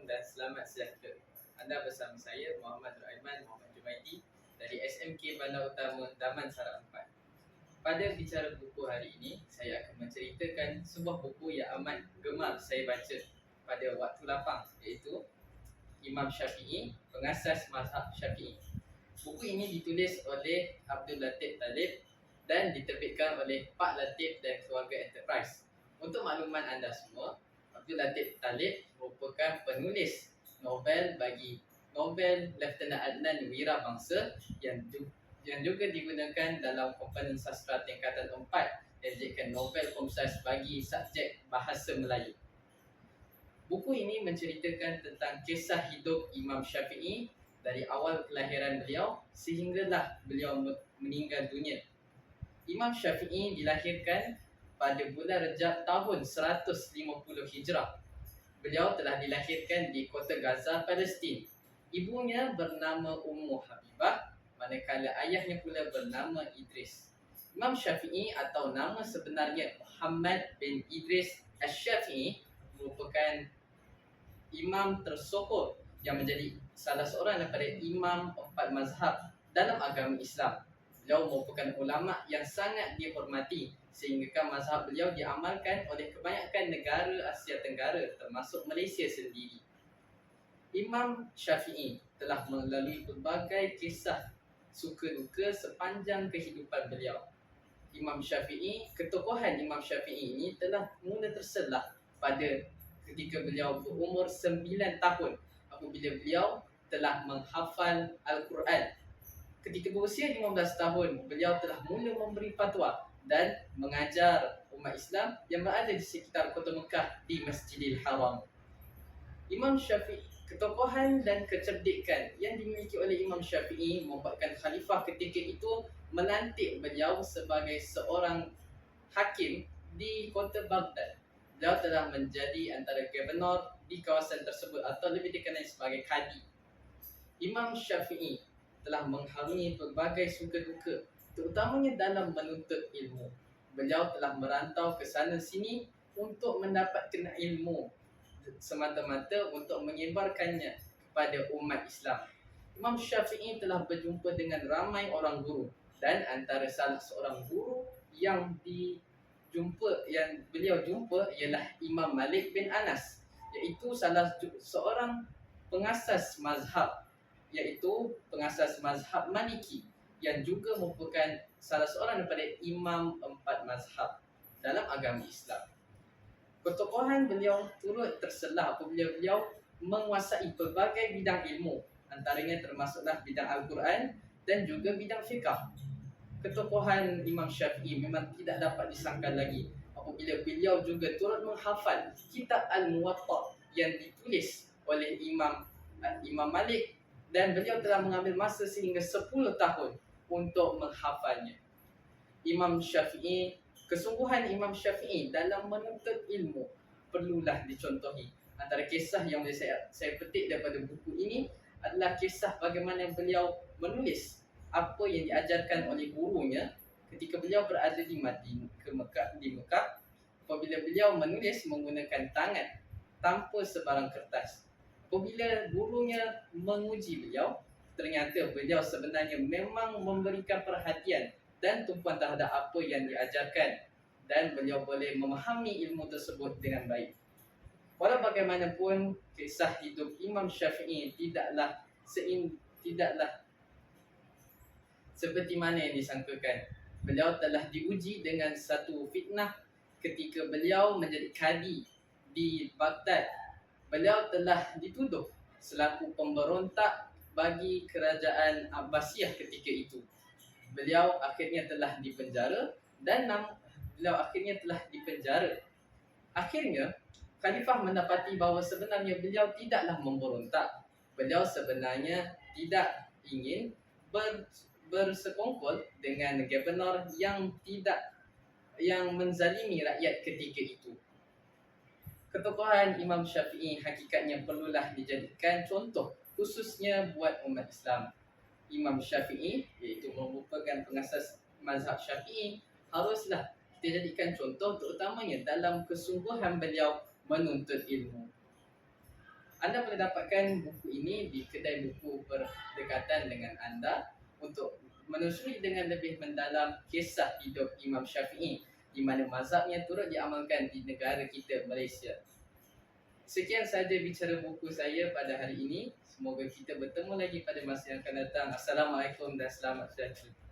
dan selamat sejahtera. Anda bersama saya Muhammad Raiman Muhammad Jumaidi dari SMK Bandar Utama Daman Sarawak 4. Pada bicara buku hari ini, saya akan menceritakan sebuah buku yang amat gemar saya baca pada waktu lapang, iaitu Imam Syafi'i, pengasas mazhab Syafi'i. Buku ini ditulis oleh Abdul Latif Talib dan diterbitkan oleh Pak Latif dan Keluarga Enterprise. Untuk makluman anda semua, Abdul Latif Talib merupakan penulis novel Lieutenant Adnan Wirabangsa yang juga digunakan dalam komponen sastra tingkatan 4 yang dijadikan novel komersial bagi subjek bahasa Melayu. Buku ini menceritakan tentang kisah hidup Imam Syafi'i dari awal kelahiran beliau sehinggalah beliau meninggal dunia. Imam Syafi'i dilahirkan pada bulan Rejab tahun 150 Hijrah. Beliau telah dilahirkan di kota Gaza, Palestin. Ibunya bernama Ummu Habibah, manakala ayahnya pula bernama Idris. Imam Syafi'i atau nama sebenarnya Muhammad bin Idris Asy-Syafi'i merupakan imam tersohor yang menjadi salah seorang daripada imam 4 mazhab dalam agama Islam. Beliau merupakan ulama yang sangat dihormati sehingga mazhab beliau diamalkan oleh kebanyakan negara Asia Tenggara termasuk Malaysia sendiri. Imam Syafi'i telah melalui berbagai kisah suka duka sepanjang kehidupan beliau. Ketokohan Imam Syafi'i ini telah mula terselah pada ketika beliau berumur 9 tahun apabila beliau telah menghafal Al-Quran. Ketika berusia 15 tahun, beliau telah mula memberi fatwa dan mengajar umat Islam yang berada di sekitar kota Mekah di Masjidil Haram. Imam Syafi'i, ketokohan dan kecerdikan yang dimiliki oleh Imam Syafi'i membuatkan khalifah ketika itu melantik beliau sebagai seorang hakim di kota Baghdad. Beliau telah menjadi antara gubernur di kawasan tersebut atau lebih dikenal sebagai kadi. Imam Syafi'i telah mengharungi berbagai suka duka, terutamanya dalam menuntut ilmu. Beliau telah merantau ke sana sini untuk mendapatkan ilmu semata-mata untuk menyebarkannya kepada umat Islam. Imam Syafi'i telah berjumpa dengan ramai orang guru dan antara salah seorang guru yang beliau jumpa ialah Imam Malik bin Anas, iaitu salah seorang pengasas mazhab Maliki yang juga merupakan salah seorang daripada imam 4 mazhab dalam agama Islam. Ketokohan beliau turut terselah apabila beliau menguasai pelbagai bidang ilmu, antaranya termasuklah bidang Al-Quran dan juga bidang fiqh. Ketokohan Imam Syafi'i memang tidak dapat disangkal lagi apabila beliau juga turut menghafal kitab Al-Muwatta yang ditulis oleh Imam Malik, dan beliau telah mengambil masa sehingga 10 tahun untuk menghafalnya. Kesungguhan Imam Syafi'i dalam menuntut ilmu perlulah dicontohi. Antara kisah yang boleh saya petik daripada buku ini adalah kisah bagaimana beliau menulis apa yang diajarkan oleh gurunya ketika beliau berada di Mekah, apabila beliau menulis menggunakan tangan tanpa sebarang kertas. Apabila gurunya menguji beliau, ternyata beliau sebenarnya memang memberikan perhatian dan tumpuan terhadap apa yang diajarkan, dan beliau boleh memahami ilmu tersebut dengan baik. Walau bagaimanapun, kisah hidup Imam Syafi'i tidaklah seperti mana yang disangkakan. Beliau telah diuji dengan satu fitnah ketika beliau menjadi kadi di Baghdad. Beliau telah dituduh selaku pemberontak bagi kerajaan Abbasiyah ketika itu. Beliau akhirnya telah dipenjara. Akhirnya khalifah mendapati bahawa sebenarnya beliau tidaklah memberontak. Beliau sebenarnya tidak ingin bersekongkol dengan gubernur yang menzalimi rakyat ketika itu. Ketokohan Imam Syafi'i hakikatnya perlulah dijadikan contoh, khususnya buat umat Islam. Imam Syafi'i, iaitu merupakan pengasas mazhab Syafi'i, haruslah kita jadikan contoh terutamanya dalam kesungguhan beliau menuntut ilmu. Anda boleh dapatkan buku ini di kedai buku berdekatan dengan anda untuk menelusuri dengan lebih mendalam kisah hidup Imam Syafi'i, di mana mazhabnya turut diamalkan di negara kita, Malaysia. Sekian sahaja bicara buku saya pada hari ini. Semoga kita bertemu lagi pada masa yang akan datang. Assalamualaikum dan selamat sejahtera.